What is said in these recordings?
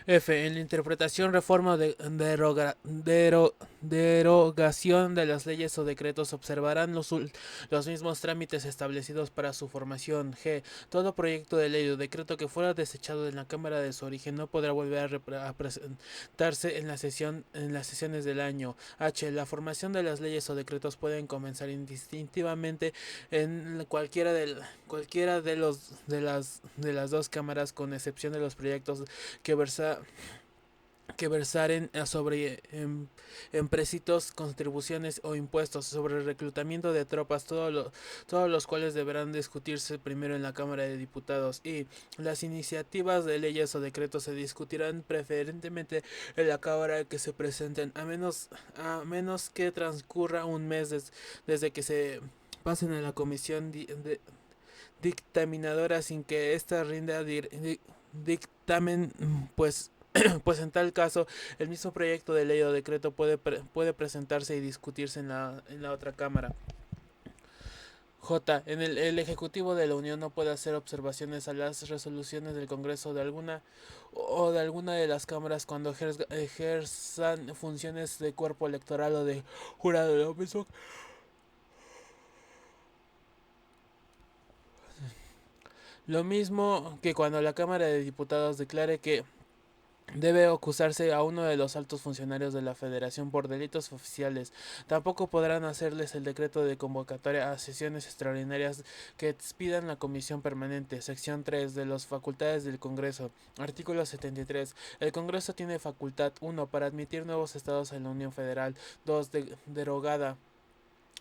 F. En la interpretación, reforma o derogación de las leyes o decretos observarán los mismos trámites establecidos para su formación. G. Todo proyecto de ley o decreto que fuera desechado en la Cámara de su origen no podrá volver a presentarse en las sesiones del año. H. La formación de las leyes o decretos pueden comenzar indistintivamente en cualquiera de las dos cámaras, con excepción de los proyectos que versa que versaren sobre empréstitos, contribuciones o impuestos, sobre el reclutamiento de tropas, todos los cuales deberán discutirse primero en la Cámara de Diputados, y las iniciativas de leyes o decretos se discutirán preferentemente en la Cámara que se presenten, a menos que transcurra un mes desde que se pasen a la comisión dictaminadora sin que ésta rinda dictamen, pues pues en tal caso, el mismo proyecto de ley o decreto puede presentarse y discutirse en la otra Cámara. J. El Ejecutivo de la Unión no puede hacer observaciones a las resoluciones del Congreso de alguna de las cámaras cuando ejerzan funciones de cuerpo electoral o de jurado. Lo mismo que cuando la Cámara de Diputados declare que debe acusarse a uno de los altos funcionarios de la Federación por delitos oficiales. Tampoco podrán hacerles el decreto de convocatoria a sesiones extraordinarias que expidan la Comisión Permanente. Sección 3 de las facultades del Congreso. Artículo 73. El Congreso tiene facultad: 1. Para admitir nuevos estados en la Unión Federal. 2. Derogada.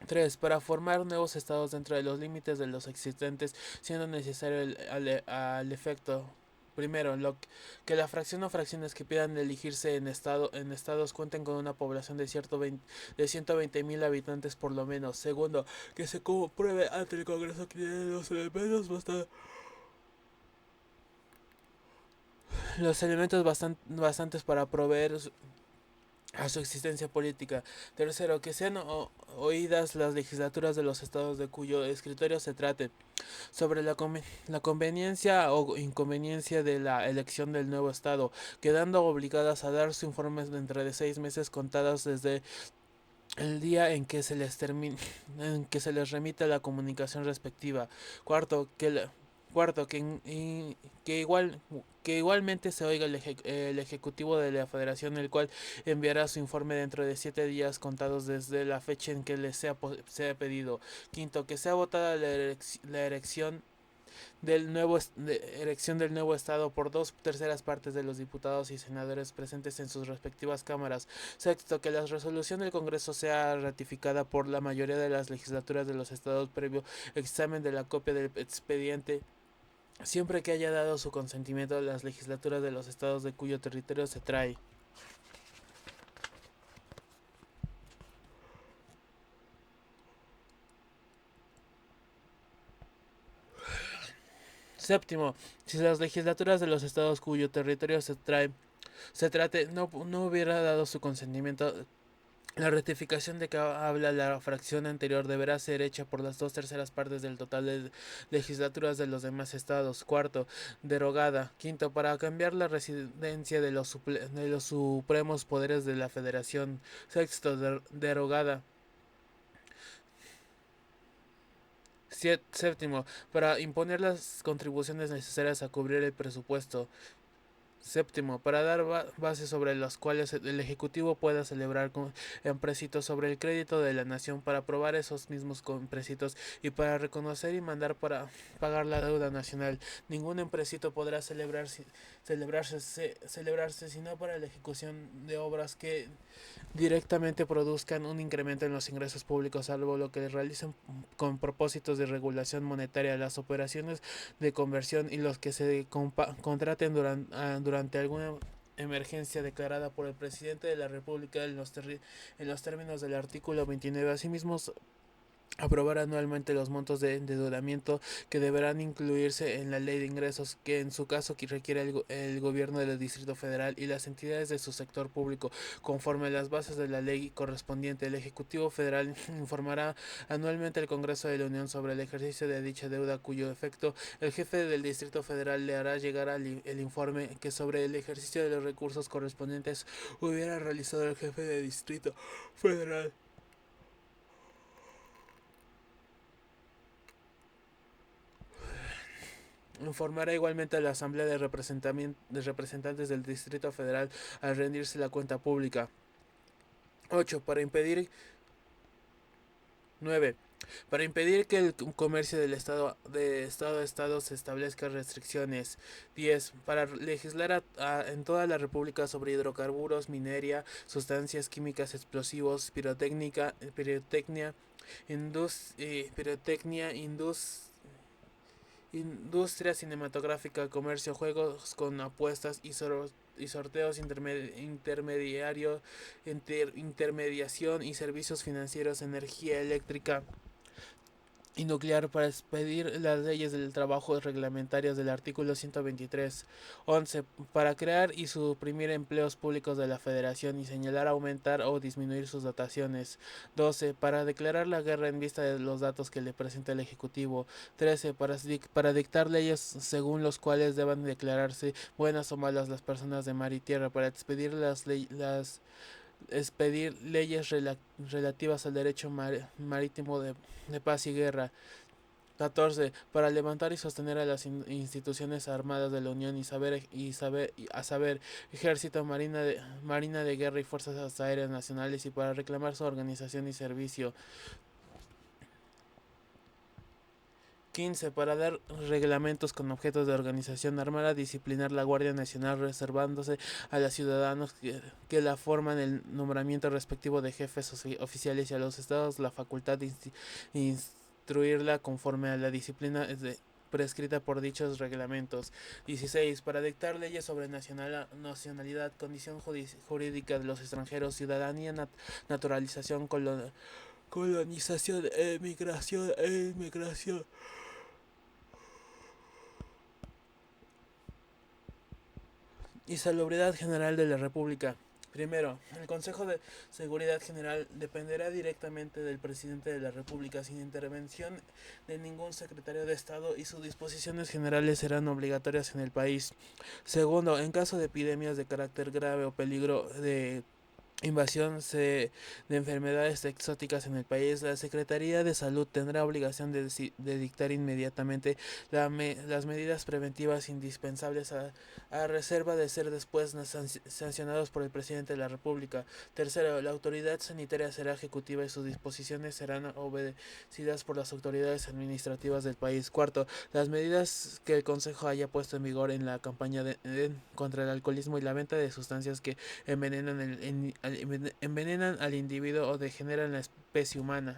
3. Para formar nuevos estados dentro de los límites de los existentes, siendo necesario al efecto. Primero, que la fracción o fracciones que pidan elegirse en estados cuenten con una población de 120.000 habitantes por lo menos. Segundo, que se compruebe ante el Congreso que tiene los elementos bastantes para proveer a su existencia política. Tercero, que sean oídas las legislaturas de los estados de cuyo escritorio se trate sobre la conveniencia o inconveniencia de la elección del nuevo estado, quedando obligadas a dar su informe dentro de 6 meses contados desde el día en que se les remita la comunicación respectiva. Cuarto, cuarto que igualmente se oiga el ejecutivo de la Federación, el cual enviará su informe dentro de 7 días contados desde la fecha en que les sea pedido. Quinto, que sea votada la erección elección del nuevo Estado por 2/3 de los diputados y senadores presentes en sus respectivas cámaras. Sexto, que la resolución del Congreso sea ratificada por la mayoría de las legislaturas de los estados previo examen de la copia del expediente, siempre que haya dado su consentimiento a las legislaturas de los estados de cuyo territorio se trae. Séptimo, si las legislaturas de los estados cuyo territorio se trate no hubiera dado su consentimiento, la rectificación de que habla la fracción anterior deberá ser hecha por las 2/3 del total de legislaturas de los demás estados. Cuarto, derogada. Quinto, para cambiar la residencia de los supremos poderes de la Federación. Sexto, derogada. Séptimo, para imponer las contribuciones necesarias a cubrir el presupuesto. Séptimo, para dar bases sobre las cuales el Ejecutivo pueda celebrar empréstitos sobre el crédito de la nación, para aprobar esos mismos empréstitos y para reconocer y mandar para pagar la deuda nacional. Ningún empréstito podrá celebrarse sino para la ejecución de obras que directamente produzcan un incremento en los ingresos públicos, salvo lo que realicen con propósitos de regulación monetaria, las operaciones de conversión y los que se contraten durante alguna emergencia declarada por el presidente de la República en los términos del artículo 29. Asimismo, Aprobar anualmente los montos de endeudamiento que deberán incluirse en la ley de ingresos que en su caso requiere el gobierno del Distrito Federal y las entidades de su sector público conforme a las bases de la ley correspondiente. El Ejecutivo Federal informará anualmente al Congreso de la Unión sobre el ejercicio de dicha deuda, cuyo efecto el jefe del Distrito Federal le hará llegar el informe que sobre el ejercicio de los recursos correspondientes hubiera realizado el jefe del Distrito Federal. Informará igualmente a la Asamblea de Representantes del Distrito Federal al rendirse la cuenta pública. 8. Para impedir 9. Para impedir que el comercio del Estado a Estado se establezca restricciones. 10. Para legislar en toda la República sobre hidrocarburos, minería, sustancias químicas, explosivos, pirotecnia, pirotecnia, industria cinematográfica, comercio, juegos con apuestas y sorteos intermediación y servicios financieros, energía eléctrica y nuclear para expedir las leyes del trabajo reglamentarias del artículo 123. 11. Para crear y suprimir empleos públicos de la Federación y señalar aumentar o disminuir sus dotaciones. 12. Para declarar la guerra en vista de los datos que le presenta el Ejecutivo. 13. Para dictar leyes según los cuales deban declararse buenas o malas las personas de mar y tierra. Para expedir expedir leyes relativas al derecho marítimo de paz y guerra. 14. Para levantar y sostener a las instituciones armadas de la Unión a saber, Ejército, Marina de Guerra y Fuerzas Aéreas Nacionales y para reclamar su organización y servicio. 15. Para dar reglamentos con objetos de organización armada, disciplinar la Guardia Nacional, reservándose a los ciudadanos que la forman el nombramiento respectivo de jefes oficiales y a los estados la facultad de instruirla conforme a la disciplina prescrita por dichos reglamentos. 16. Para dictar leyes sobre nacionalidad, condición jurídica de los extranjeros, ciudadanía, naturalización, colonización, emigración e inmigración. Y salubridad general de la República. Primero, el Consejo de Seguridad General dependerá directamente del presidente de la República sin intervención de ningún secretario de Estado y sus disposiciones generales serán obligatorias en el país. Segundo, en caso de epidemias de carácter grave o peligro de invasión de enfermedades exóticas en el país, la Secretaría de Salud tendrá obligación de dictar inmediatamente las medidas preventivas indispensables a reserva de ser después sancionados por el presidente de la República. Tercero, la autoridad sanitaria será ejecutiva y sus disposiciones serán obedecidas por las autoridades administrativas del país. Cuarto, las medidas que el Consejo haya puesto en vigor en la campaña contra el alcoholismo y la venta de sustancias que envenenan al individuo o degeneran la especie humana.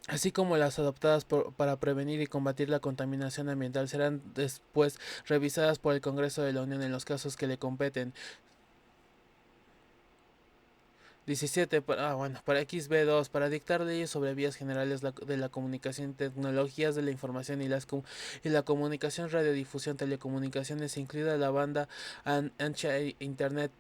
Así como las adoptadas para prevenir y combatir la contaminación ambiental serán después revisadas por el Congreso de la Unión en los casos que le competen. 17. Para XB2, para dictar leyes sobre vías generales de la comunicación, tecnologías de la información y la comunicación, radiodifusión, telecomunicaciones, incluida la banda ancha e internet,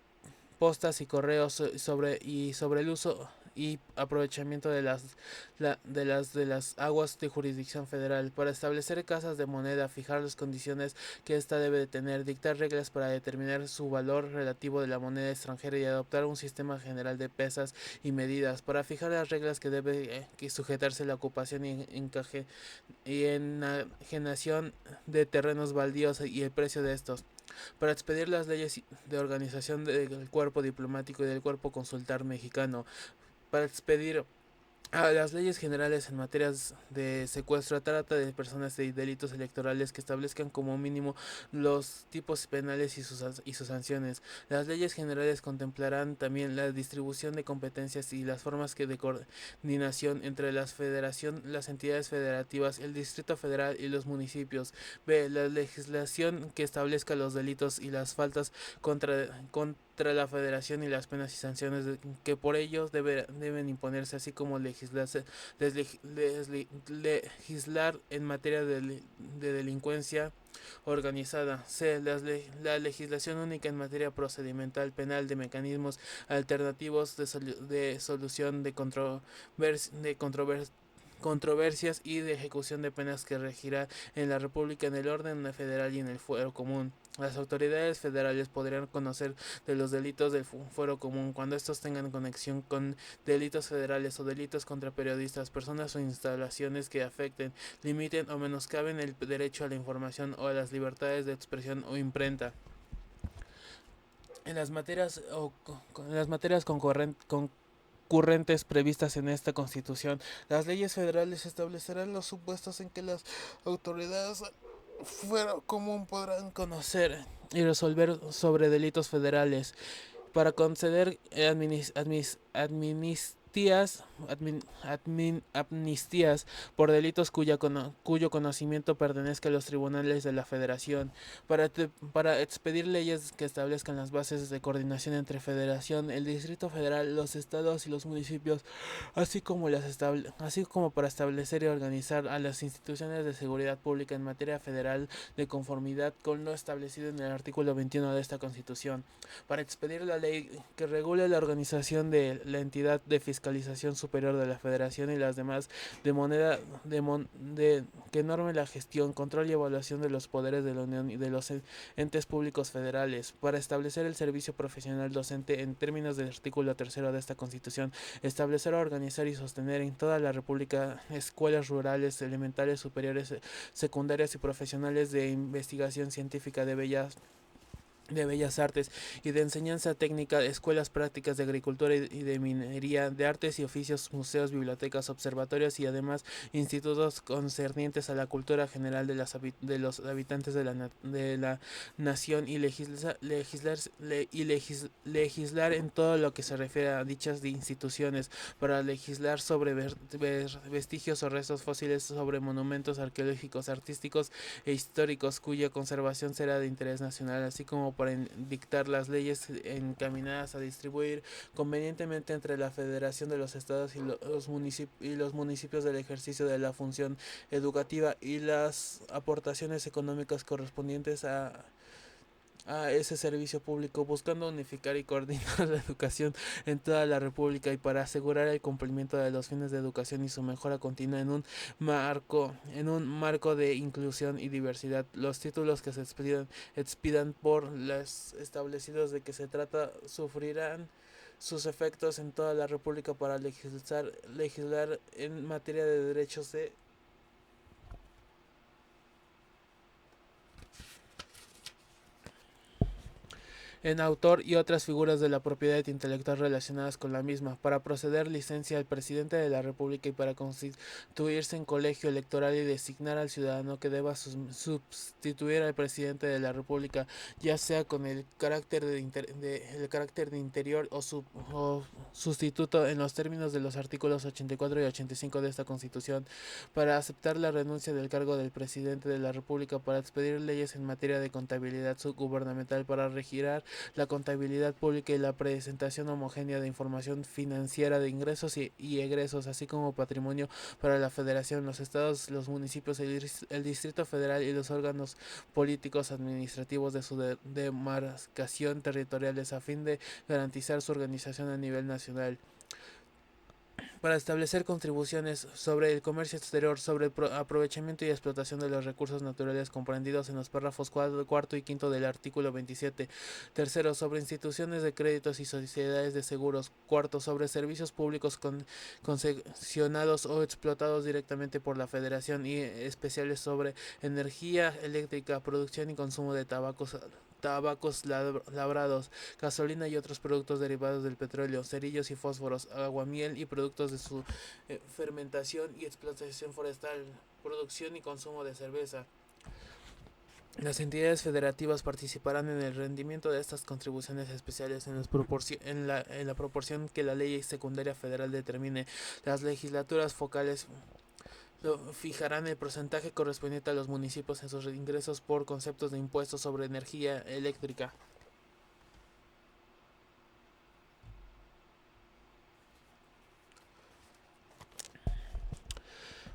postas y correos sobre el uso y aprovechamiento de las aguas de jurisdicción federal para establecer casas de moneda, fijar las condiciones que ésta debe de tener, dictar reglas para determinar su valor relativo de la moneda extranjera y adoptar un sistema general de pesas y medidas para fijar las reglas que debe sujetarse la ocupación y enajenación de terrenos baldíos y el precio de estos para expedir las leyes de organización del cuerpo diplomático y del cuerpo consular mexicano, para expedir Las leyes generales en materias de secuestro, trata de personas y delitos electorales que establezcan como mínimo los tipos penales y sus sanciones. Las leyes generales contemplarán también la distribución de competencias y las formas de coordinación entre la federación, las entidades federativas, el Distrito Federal y los municipios. B. La legislación que establezca los delitos y las faltas contra la federación y las penas y sanciones que por ellos deben imponerse, así como legislar en materia de delincuencia organizada. C. La legislación única en materia procedimental penal de mecanismos alternativos de solución de controversias y de ejecución de penas que regirá en la República en el orden federal y en el fuero común. Las autoridades federales podrían conocer de los delitos del fuero común cuando estos tengan conexión con delitos federales o delitos contra periodistas, personas o instalaciones que afecten, limiten o menoscaben el derecho a la información o a las libertades de expresión o imprenta. En las materias, en las materias concurrentes previstas en esta Constitución, las leyes federales establecerán los supuestos en que las autoridades fuera común podrán conocer y resolver sobre delitos federales para conceder amnistías por delitos cuyo conocimiento pertenezca a los tribunales de la Federación, para expedir leyes que establezcan las bases de coordinación entre Federación, el Distrito Federal, los estados y los municipios, así como para establecer y organizar a las instituciones de seguridad pública en materia federal de conformidad con lo establecido en el artículo 21 de esta Constitución, para expedir la ley que regule la organización de la entidad de fiscalización superior de la Federación y las demás de moneda de que norme la gestión, control y evaluación de los poderes de la Unión y de los entes públicos federales, para establecer el servicio profesional docente en términos del artículo 3 de esta Constitución, establecer, organizar y sostener en toda la República escuelas rurales, elementales, superiores, secundarias y profesionales de investigación científica de bellas artes y de enseñanza técnica, escuelas prácticas de agricultura y de minería, de artes y oficios, museos, bibliotecas, observatorios y además institutos concernientes a la cultura general de los habitantes de la nación y legislar en todo lo que se refiere a dichas instituciones, para legislar sobre vestigios o restos fósiles, sobre monumentos arqueológicos, artísticos e históricos cuya conservación será de interés nacional, así como para dictar las leyes encaminadas a distribuir convenientemente entre la Federación de los Estados y los municipios del ejercicio de la función educativa y las aportaciones económicas correspondientes a ese servicio público, buscando unificar y coordinar la educación en toda la República y para asegurar el cumplimiento de los fines de educación y su mejora continua en un marco de inclusión y diversidad. Los títulos que se expidan por los establecidos de que se trata sufrirán sus efectos en toda la República para legislar en materia de derechos de en autor y otras figuras de la propiedad intelectual relacionadas con la misma, para proceder licencia al presidente de la República y para constituirse en colegio electoral y designar al ciudadano que deba sustituir al presidente de la República, ya sea con el carácter de interior o sustituto en los términos de los artículos 84 y 85 de esta Constitución, para aceptar la renuncia del cargo del presidente de la República, para expedir leyes en materia de contabilidad subgubernamental, para regirar la contabilidad pública y la presentación homogénea de información financiera de ingresos y egresos, así como patrimonio para la Federación, los estados, los municipios, el Distrito Federal y los órganos políticos administrativos de su demarcación territoriales a fin de garantizar su organización a nivel nacional, para establecer contribuciones sobre el comercio exterior, sobre el aprovechamiento y explotación de los recursos naturales comprendidos en los párrafos cuarto y quinto del artículo 27. Tercero, sobre instituciones de créditos y sociedades de seguros. Cuarto, sobre servicios públicos concesionados o explotados directamente por la Federación y especiales sobre energía eléctrica, producción y consumo de tabacos, tabacos labrados, gasolina y otros productos derivados del petróleo, cerillos y fósforos, aguamiel y productos de su fermentación y explotación forestal, producción y consumo de cerveza. Las entidades federativas participarán en el rendimiento de estas contribuciones especiales en la proporción que la ley secundaria federal determine. Las legislaturas focales fijarán el porcentaje correspondiente a los municipios en sus ingresos por conceptos de impuestos sobre energía eléctrica.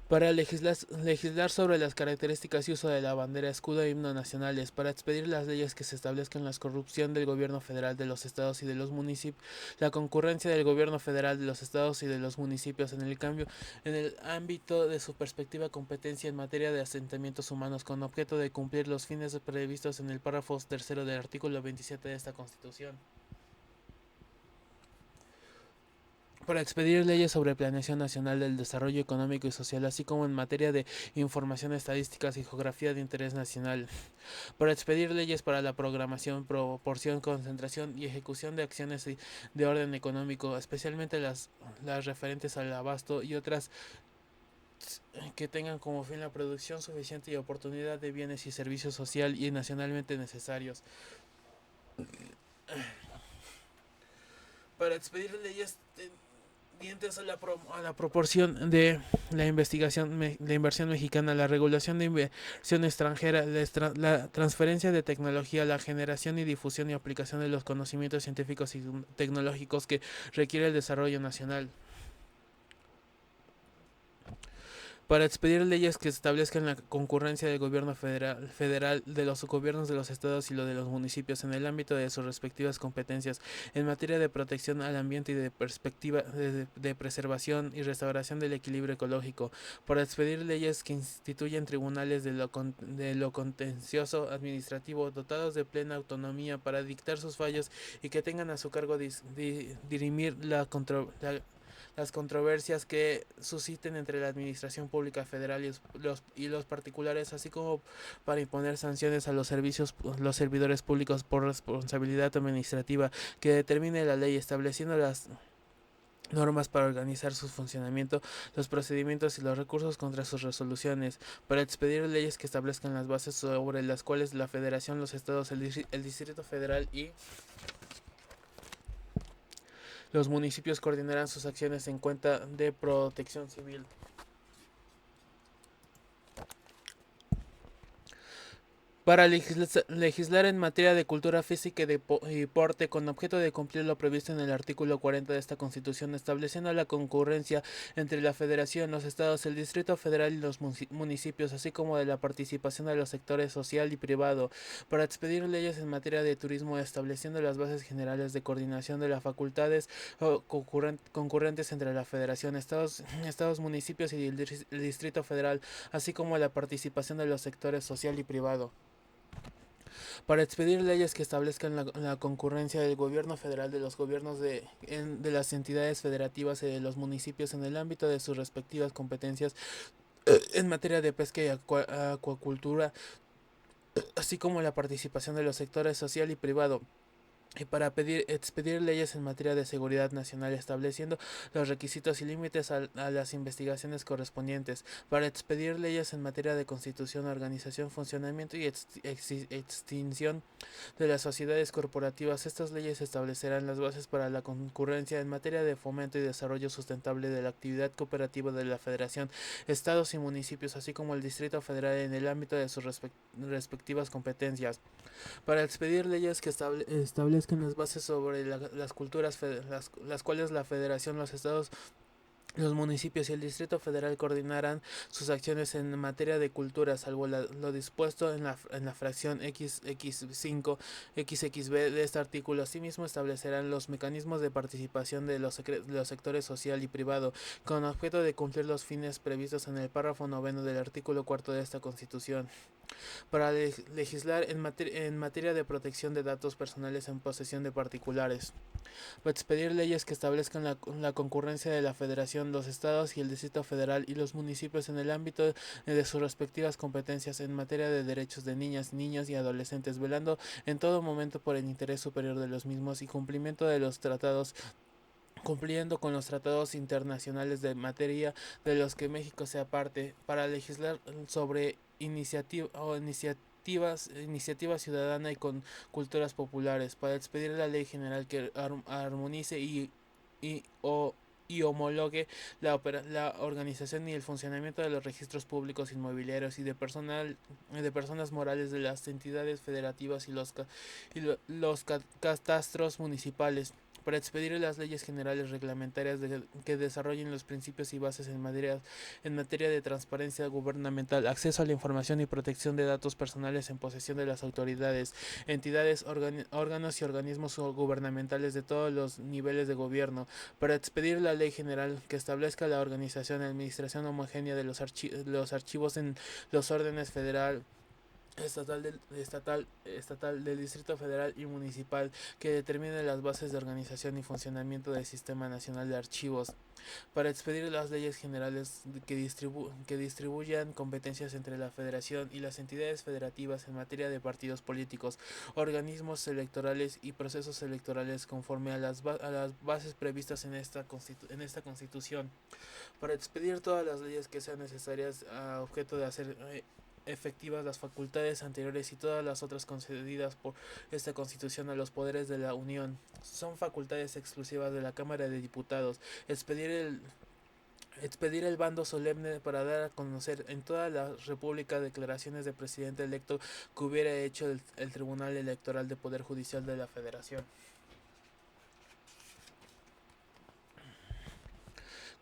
Para legislar sobre las características y uso de la bandera, escudo e himno nacionales, para expedir las leyes que se establezcan la corrupción del gobierno federal de los estados y de los municipios, la concurrencia del gobierno federal de los estados y de los municipios en el ámbito de su perspectiva competencia en materia de asentamientos humanos, con objeto de cumplir los fines previstos en el párrafo tercero del artículo 27 de esta Constitución. Para expedir leyes sobre planeación nacional del desarrollo económico y social, así como en materia de información, estadísticas y geografía de interés nacional. Para expedir leyes para la programación, proporción, concentración y ejecución de acciones de orden económico, especialmente las referentes al abasto y otras que tengan como fin la producción suficiente y oportunidad de bienes y servicios social y nacionalmente necesarios. Para expedir leyes dientes a la proporción de la inversión mexicana, la regulación de inversión extranjera, la transferencia de tecnología, la generación y difusión y aplicación de los conocimientos científicos y tecnológicos que requiere el desarrollo nacional. Para expedir leyes que establezcan la concurrencia del gobierno federal, de los gobiernos de los estados y lo de los municipios en el ámbito de sus respectivas competencias en materia de protección al ambiente y de perspectiva de preservación y restauración del equilibrio ecológico. Para expedir leyes que instituyen tribunales de lo contencioso administrativo dotados de plena autonomía para dictar sus fallos y que tengan a su cargo dirimir las controversias que susciten entre la administración pública federal y los particulares, así como para imponer sanciones a los servidores públicos por responsabilidad administrativa que determine la ley, estableciendo las normas para organizar su funcionamiento, los procedimientos y los recursos contra sus resoluciones, para expedir leyes que establezcan las bases sobre las cuales la Federación, los estados, el Distrito Federal y los municipios coordinarán sus acciones en cuenta de protección civil. Para legislar en materia de cultura física y deporte con objeto de cumplir lo previsto en el artículo 40 de esta Constitución, estableciendo la concurrencia entre la Federación, los estados, el Distrito Federal y los municipios, así como de la participación de los sectores social y privado, para expedir leyes en materia de turismo, estableciendo las bases generales de coordinación de las facultades concurrentes entre la Federación, estados, municipios y el Distrito Federal, así como la participación de los sectores social y privado. Para expedir leyes que establezcan la concurrencia del gobierno federal, de los gobiernos de las entidades federativas y de los municipios en el ámbito de sus respectivas competencias en materia de pesca y acuacultura, así como la participación de los sectores social y privado. Y para expedir leyes en materia de seguridad nacional, estableciendo los requisitos y límites a las investigaciones correspondientes, para expedir leyes en materia de constitución, organización, funcionamiento y extinción de las sociedades corporativas. Estas leyes establecerán las bases para la concurrencia en materia de fomento y desarrollo sustentable de la actividad cooperativa de la Federación, estados y municipios, así como el Distrito Federal en el ámbito de sus respectivas competencias. Para expedir leyes que establezcan las bases sobre las culturas, las cuales la Federación, los estados, los municipios y el Distrito Federal coordinarán sus acciones en materia de cultura, salvo lo dispuesto en la fracción XX5 XXB de este artículo. Asimismo, establecerán los mecanismos de participación de los sectores social y privado, con objeto de cumplir los fines previstos en el párrafo 9 del artículo 4 de esta Constitución. Para legislar en materia de protección de datos personales en posesión de particulares. Para expedir leyes que establezcan la concurrencia de la Federación, Federación, los estados y el Distrito Federal y los municipios en el ámbito de sus respectivas competencias en materia de derechos de niñas, niños y adolescentes, velando en todo momento por el interés superior de los mismos y cumplimiento de los tratados cumpliendo con los tratados internacionales de materia de los que México sea parte, para legislar sobre iniciativa ciudadana y con culturas populares, para expedir la ley general que armonice y, o, y homologue la organización y el funcionamiento de los registros públicos inmobiliarios y de personas morales de las entidades federativas y los catastros municipales, para expedir las leyes generales reglamentarias que desarrollen los principios y bases en materia de transparencia gubernamental, acceso a la información y protección de datos personales en posesión de las autoridades, entidades, órganos y organismos gubernamentales de todos los niveles de gobierno, para expedir la ley general que establezca la organización y administración homogénea de los archivos en los órdenes federal, estatal del Distrito Federal y municipal, que determine las bases de organización y funcionamiento del Sistema Nacional de Archivos, para expedir las leyes generales que distribuyan competencias entre la Federación y las entidades federativas en materia de partidos políticos, organismos electorales y procesos electorales conforme a las bases previstas en esta Constitución, para expedir todas las leyes que sean necesarias a objeto de hacer efectivas las facultades anteriores y todas las otras concedidas por esta Constitución a los poderes de la Unión. Son facultades exclusivas de la Cámara de Diputados. Expedir el bando solemne para dar a conocer en toda la República declaraciones de presidente electo que hubiera hecho el Tribunal Electoral de Poder Judicial de la Federación.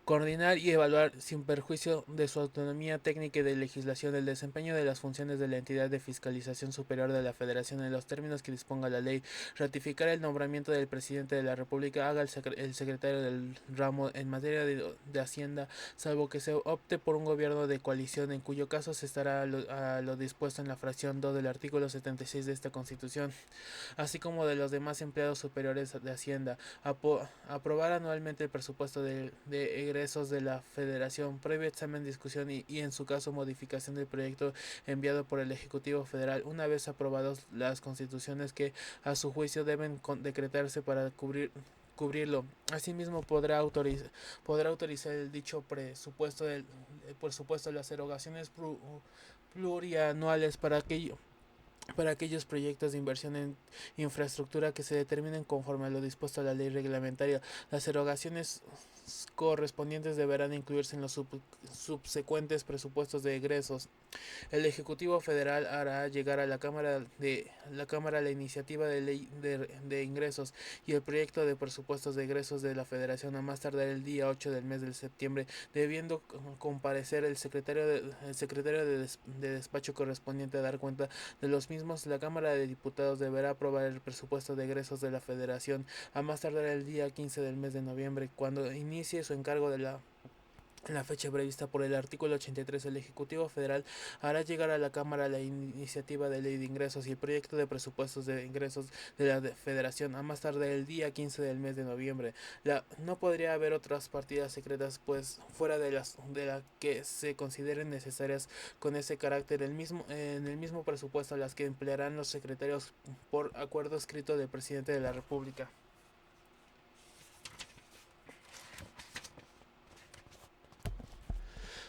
Coordinar y evaluar, sin perjuicio de su autonomía técnica y de legislación, el desempeño de las funciones de la entidad de fiscalización superior de la Federación en los términos que disponga la ley. Ratificar el nombramiento del presidente de la República, haga el secretario del ramo en materia de Hacienda, salvo que se opte por un gobierno de coalición, en cuyo caso se estará a lo dispuesto en la fracción 2 del artículo 76 de esta Constitución, así como de los demás empleados superiores de Hacienda. Aprobar anualmente el presupuesto de egresos de la Federación, previo examen, discusión y en su caso modificación del proyecto enviado por el Ejecutivo Federal, una vez aprobados las constituciones que a su juicio deben decretarse para cubrirlo. Asimismo, podrá autorizar el dicho presupuesto las erogaciones plurianuales para aquellos proyectos de inversión en infraestructura que se determinen conforme a lo dispuesto a la ley reglamentaria. Las erogaciones correspondientes deberán incluirse en los subsecuentes presupuestos de egresos. El Ejecutivo Federal hará llegar a la Cámara la iniciativa de ley de ingresos y el proyecto de presupuestos de egresos de la Federación a más tardar el día 8 del mes de septiembre, debiendo comparecer el secretario de despacho correspondiente a dar cuenta de los mismos. La Cámara de Diputados deberá aprobar el presupuesto de egresos de la Federación a más tardar el día 15 del mes de noviembre, cuando inicie su encargo en la fecha prevista por el artículo 83. El Ejecutivo Federal hará llegar a la Cámara la iniciativa de ley de ingresos y el proyecto de presupuestos de ingresos de la Federación a más tarde el día 15 del mes de noviembre. No podría haber otras partidas secretas, pues, fuera de las que se consideren necesarias con ese carácter, en el mismo presupuesto, las que emplearán los secretarios por acuerdo escrito del presidente de la República.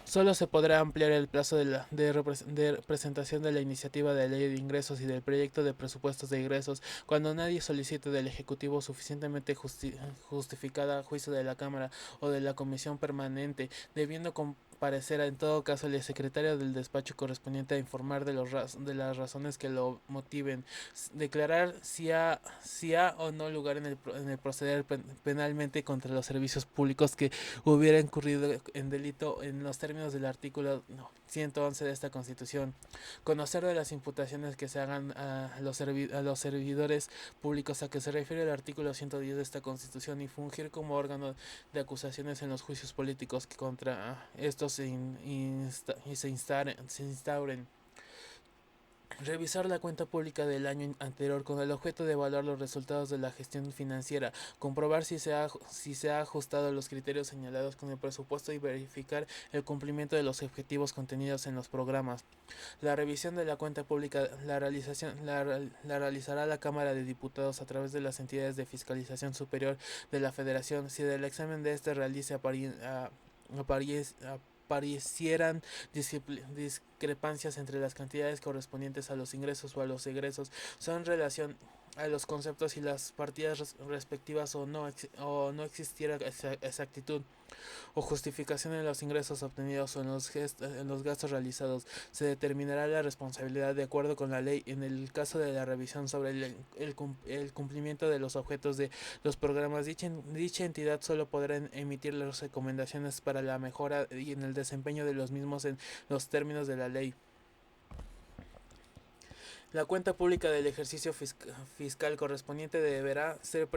Solo se podrá ampliar el plazo de presentación de la iniciativa de ley de ingresos y del proyecto de presupuestos de ingresos cuando nadie solicite del Ejecutivo suficientemente justificada a juicio de la Cámara o de la Comisión Permanente, debiendo comparecer en todo caso el secretario del despacho correspondiente a informar de las razones que lo motiven, declarar si ha o no lugar en el proceder penalmente contra los servicios públicos que hubiera incurrido en delito en los términos del artículo 111 de esta Constitución, conocer de las imputaciones que se hagan a los servidores públicos a que se refiere el artículo 110 de esta Constitución y fungir como órgano de acusaciones en los juicios políticos que contra estos se instauren. Revisar la cuenta pública del año anterior con el objeto de evaluar los resultados de la gestión financiera, comprobar si se ha ajustado a los criterios señalados con el presupuesto y verificar el cumplimiento de los objetivos contenidos en los programas. La revisión de la cuenta pública la realizará la Cámara de Diputados a través de las entidades de fiscalización superior de la Federación. Si del examen de este realice aparecieran discrepancias entre las cantidades correspondientes a los ingresos o a los egresos, son en relación a los conceptos y las partidas respectivas o no existiera exactitud o justificación en los ingresos obtenidos o en los gastos realizados, se determinará la responsabilidad de acuerdo con la ley en el caso de la revisión sobre el cumplimiento de los objetos de los programas. Dicha entidad solo podrá emitir las recomendaciones para la mejora y en el desempeño de los mismos en los términos de la ley. La cuenta pública del ejercicio fiscal correspondiente deberá ser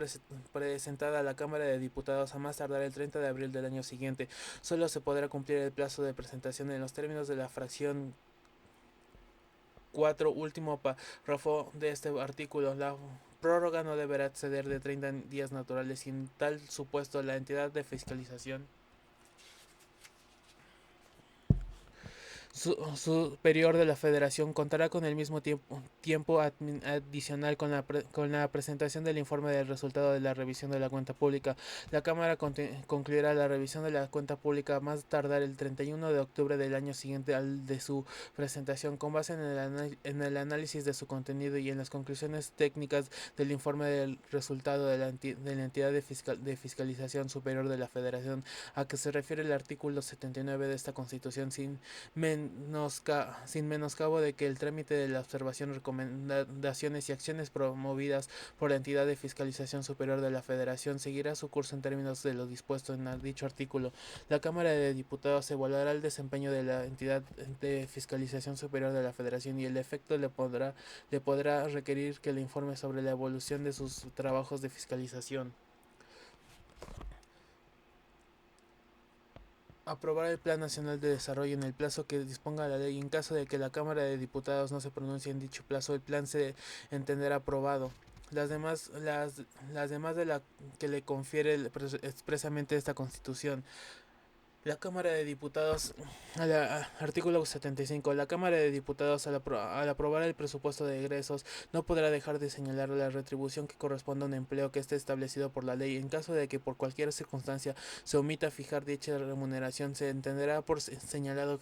presentada a la Cámara de Diputados a más tardar el 30 de abril del año siguiente. Solo se podrá cumplir el plazo de presentación en los términos de la fracción 4, último párrafo de este artículo. La prórroga no deberá exceder de 30 días naturales y en tal supuesto la entidad de fiscalización superior de la Federación contará con el mismo tiempo adicional con la presentación del informe del resultado de la revisión de la cuenta pública. La Cámara concluirá la revisión de la cuenta pública a más tardar el 31 de octubre del año siguiente al de su presentación, con base en el análisis de su contenido y en las conclusiones técnicas del informe del resultado de la entidad de fiscalización superior de la Federación, a que se refiere el artículo 79 de esta Constitución, sin menoscabo de que el trámite de la observación, recomendaciones y acciones promovidas por la entidad de fiscalización superior de la Federación seguirá su curso en términos de lo dispuesto en dicho artículo. La Cámara de Diputados evaluará el desempeño de la entidad de fiscalización superior de la Federación y el efecto le podrá requerir que le informe sobre la evolución de sus trabajos de fiscalización. Aprobar el Plan Nacional de Desarrollo en el plazo que disponga la ley. En caso de que la Cámara de Diputados no se pronuncie en dicho plazo, el plan se entenderá aprobado. Las demás de la que le confiere expresamente esta Constitución. La Cámara de Diputados, artículo 75, la Cámara de Diputados al aprobar el presupuesto de egresos no podrá dejar de señalar la retribución que corresponda a un empleo que esté establecido por la ley. En caso de que por cualquier circunstancia se omita fijar dicha remuneración, se entenderá por señalado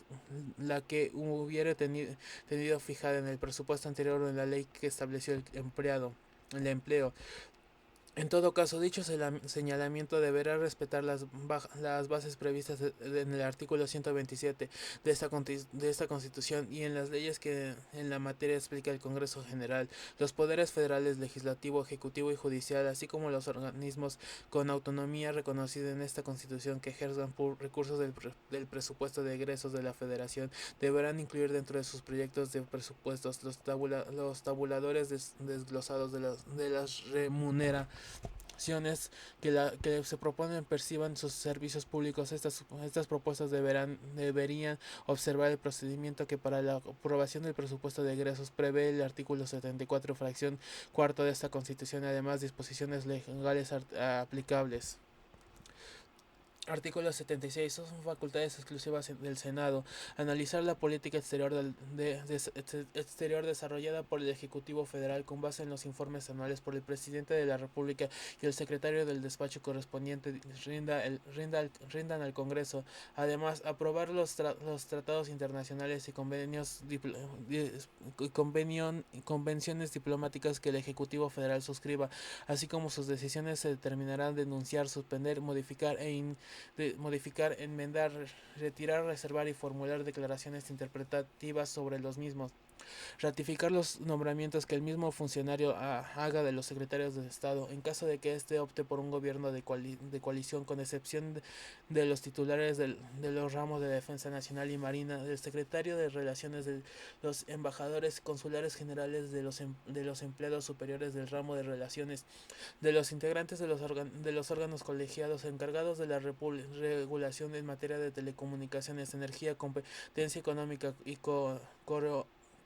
la que hubiera tenido fijada en el presupuesto anterior o en la ley que estableció el empleo. En todo caso, dicho señalamiento deberá respetar las bases previstas en el artículo 127 de esta Constitución y en las leyes que en la materia explica el Congreso General, los poderes federales, legislativo, ejecutivo y judicial, así como los organismos con autonomía reconocida en esta Constitución que ejerzan por recursos del presupuesto de egresos de la Federación, deberán incluir dentro de sus proyectos de presupuestos los tabuladores desglosados de las remuneraciones que se proponen perciban sus servicios públicos. Estas propuestas deberían observar el procedimiento que para la aprobación del presupuesto de egresos prevé el artículo 74, fracción cuarta de esta Constitución, además disposiciones legales aplicables. Artículo 76. Son facultades exclusivas del Senado. Analizar la política exterior desarrollada por el Ejecutivo Federal con base en los informes anuales por el Presidente de la República y el Secretario del Despacho correspondiente rindan al Congreso. Además, aprobar los tratados internacionales y convenciones diplomáticas que el Ejecutivo Federal suscriba, así como sus decisiones se determinarán denunciar, suspender, modificar, enmendar, retirar, reservar y formular declaraciones interpretativas sobre los mismos. Ratificar los nombramientos que el mismo funcionario haga de los secretarios de Estado, en caso de que éste opte por un gobierno de coalición, con excepción de los titulares de los ramos de Defensa Nacional y Marina, del secretario de Relaciones, de los embajadores consulares generales, de los empleados superiores del ramo de Relaciones, de los integrantes de los órganos colegiados encargados de la regulación en materia de telecomunicaciones, energía, competencia económica y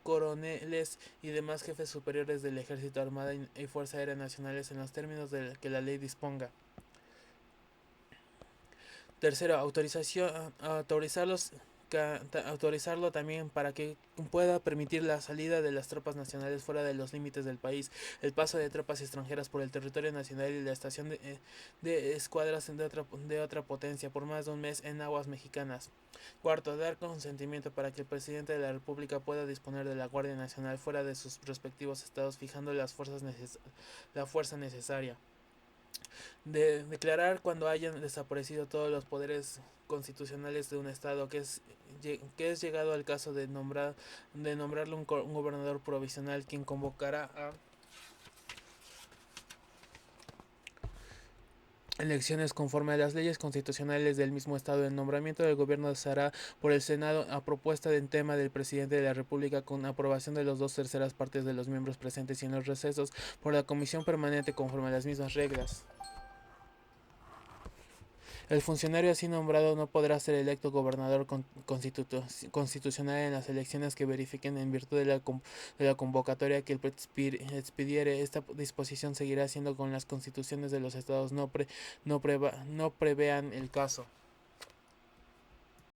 coroneles y demás jefes superiores del Ejército, Armada y Fuerza Aérea Nacionales en los términos de que la ley disponga. Tercero, autorizarlo también para que pueda permitir la salida de las tropas nacionales fuera de los límites del país, el paso de tropas extranjeras por el territorio nacional y la estación de escuadras de otra potencia por más de un mes en aguas mexicanas. Cuarto, dar consentimiento para que el presidente de la República pueda disponer de la Guardia Nacional fuera de sus respectivos estados, fijando la fuerza necesaria. Declarar cuando hayan desaparecido todos los poderes constitucionales de un estado, que es llegado al caso de nombrarle un gobernador provisional, quien convocará a elecciones conforme a las leyes constitucionales del mismo estado. El nombramiento del gobierno se hará por el Senado a propuesta del tema del presidente de la República, con aprobación de las 2/3 partes de los miembros presentes, y en los recesos por la comisión permanente conforme a las mismas reglas. El funcionario así nombrado no podrá ser electo gobernador constitucional en las elecciones que verifiquen en virtud de la convocatoria que el expidiere. Esta disposición seguirá siendo con las constituciones de los estados no prevean el caso.